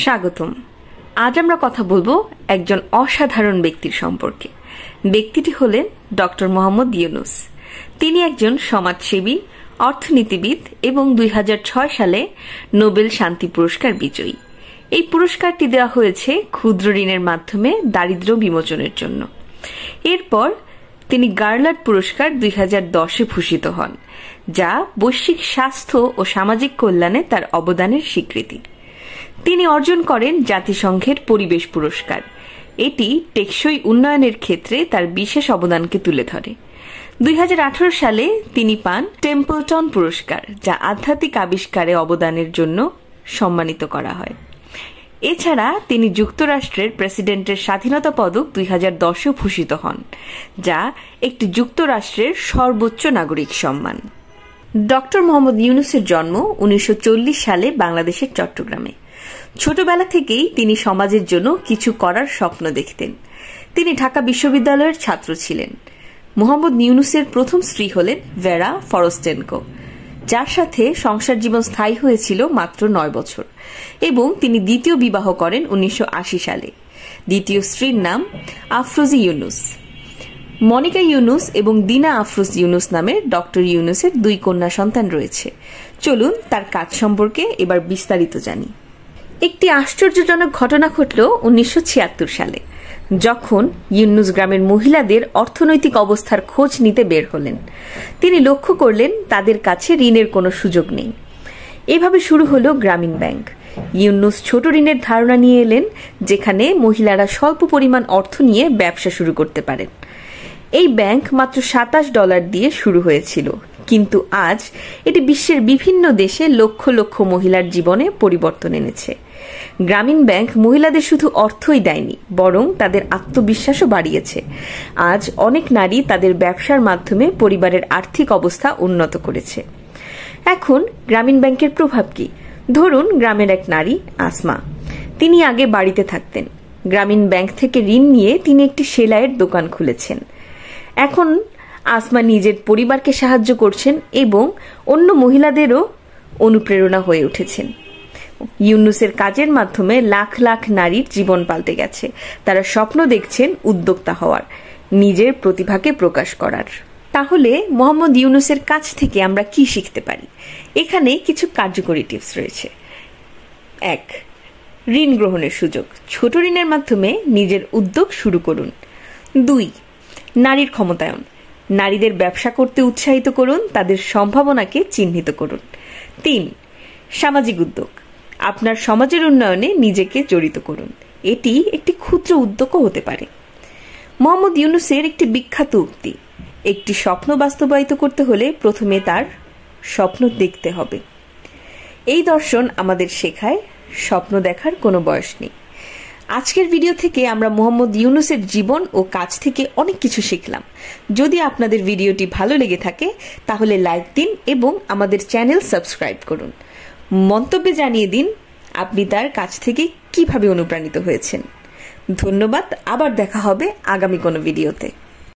স্বাগতম। আজ আমরা কথা বলবো একজন অসাধারণ ব্যক্তির সম্পর্কে। ব্যক্তিটি হলেন ডক্টর মোহাম্মদ ইউনুস। তিনি একজন সমাজসেবী, অর্থনীতিবিদ এবং 2006 সালে নোবেল শান্তি পুরস্কার বিজয়ী। এই পুরস্কারটি দেওয়া হয়েছে ক্ষুদ্র ঋণের মাধ্যমে দারিদ্র্য বিমোচনের জন্য। এরপর তিনি গার্লার্ড পুরস্কার 2010-এ ভূষিত হন, যা বৈশ্বিক স্বাস্থ্য ও সামাজিক কল্যাণে তার অবদানের স্বীকৃতি। তিনি অর্জন করেন জাতিসংঘের পরিবেশ পুরস্কার। এটি টেকসই উন্নয়নের ক্ষেত্রে তার বিশেষ অবদানকে তুলে ধরে। 2018 সালে তিনি পান টেম্পলটন পুরস্কার, যা আধ্যাত্মিক আবিষ্কারে অবদানের জন্য সম্মানিত করা হয়। এছাড়া তিনি যুক্তরাষ্ট্রের প্রেসিডেন্টের স্বাধীনতা পদক 2010-এ ভূষিত হন, যা একটি যুক্তরাষ্ট্রের সর্বোচ্চ নাগরিক সম্মান। ডক্টর মোহাম্মদ ইউনুসের জন্ম 1940 সালে বাংলাদেশের চট্টগ্রামে। ছোটবেলা থেকেই তিনি সমাজের জন্য কিছু করার স্বপ্ন দেখতেন। তিনি ঢাকা বিশ্ববিদ্যালয়ের ছাত্র ছিলেন। মোহাম্মদ ইউনুসের প্রথম স্ত্রী হলেন ভেরা ফরস্টেনকো, যার সাথে সংসার জীবন স্থায়ী হয়েছিল মাত্র 9 বছর, এবং তিনি দ্বিতীয় বিবাহ করেন 1980 সালে। দ্বিতীয় স্ত্রীর নাম আফরোজি ইউনুস। মনিকা ইউনুস এবং দিনা আফরোজ ইউনুস নামের ডক্টর ইউনুসের 2 কন্যা সন্তান রয়েছে। চলুন তার কাজ সম্পর্কে এবার বিস্তারিত জানি। একটি আশ্চর্যজনক ঘটনা ঘটল 1976 সালে, যখন ইউনুস গ্রামের মহিলাদের অর্থনৈতিক অবস্থার খোঁজ নিতে বের হলেন। তিনি লক্ষ্য করলেন তাদের কাছে ঋণের কোনো সুযোগ নেই। এভাবে শুরু হলো গ্রামীণ ব্যাংক। ইউনুস ছোট ঋণের ধারণা নিয়ে এলেন, যেখানে মহিলারা স্বল্প পরিমাণ অর্থ নিয়ে ব্যবসা শুরু করতে পারেন। এই ব্যাংক মাত্র $27 দিয়ে শুরু হয়েছিল, কিন্তু আজ এটি বিশ্বের বিভিন্ন দেশে লক্ষ লক্ষ মহিলার জীবনে পরিবর্তন এনেছে। গ্রামীণ ব্যাংক মহিলাদের শুধু অর্থই দেয়নি, বরং তাদের আত্মবিশ্বাসও বাড়িয়েছে। আজ অনেক নারী তাদের ব্যবসার মাধ্যমে পরিবারের আর্থিক অবস্থা উন্নত করেছে। এখন গ্রামীণ ব্যাংকের প্রভাব কি? ধরুন গ্রামের এক নারী আসমা। তিনি আগে বাড়িতে থাকতেন। গ্রামীণ ব্যাংক থেকে ঋণ নিয়ে তিনি একটি সেলাইয়ের দোকান খুলেছেন। এখন আসমা নিজের পরিবারকে সাহায্য করছেন এবং অন্য মহিলাদেরও অনুপ্রেরণা হয়ে উঠেছেন। ইউনুসের কাজের মাধ্যমে লাখ লাখ নারীর জীবন পাল্টে গেছে। তারা স্বপ্ন দেখছেন উদ্যোক্তা হওয়ার, নিজের প্রতিভাকে প্রকাশ করার। তাহলে মোহাম্মদ ইউনুসের কাছ থেকে আমরা কি শিখতে পারি? এখানে কিছু কার্যকরী টিপস রয়েছে। 1. ঋণ গ্রহণের সুযোগ। ছোট ঋণের মাধ্যমে নিজের উদ্যোগ শুরু করুন। 2. নারীর ক্ষমতায়ন। নারীদের ব্যবসা করতে উৎসাহিত করুন, তাদের সম্ভাবনাকে চিহ্নিত করুন। 3. সামাজিক উদ্যোগ। আপনার সমাজের উন্নয়নে নিজেকে জড়িত করুন। এটি একটি ক্ষুদ্র উদ্যোগও হতে পারে। মোহাম্মদ ইউনুসের একটি বিখ্যাত উক্তি, একটি স্বপ্ন বাস্তবায়িত করতে হলে প্রথমে তার স্বপ্ন দেখতে হবে। এই দর্শন আমাদের শেখায় স্বপ্ন দেখার কোনো বয়স নেই। আজকের ভিডিও থেকে আমরা মোহাম্মদ ইউনুসের জীবন ও কাজ থেকে অনেক কিছু শিখলাম। যদি আপনাদের ভিডিওটি ভালো লেগে থাকে তাহলে লাইক দিন এবং আমাদের চ্যানেল সাবস্ক্রাইব করুন। মন্তব্যে জানিয়ে দিন আপনি তার কাছ থেকে কিভাবে অনুপ্রাণিত হয়েছেন। ধন্যবাদ। আবার দেখা হবে আগামী কোনো ভিডিওতে।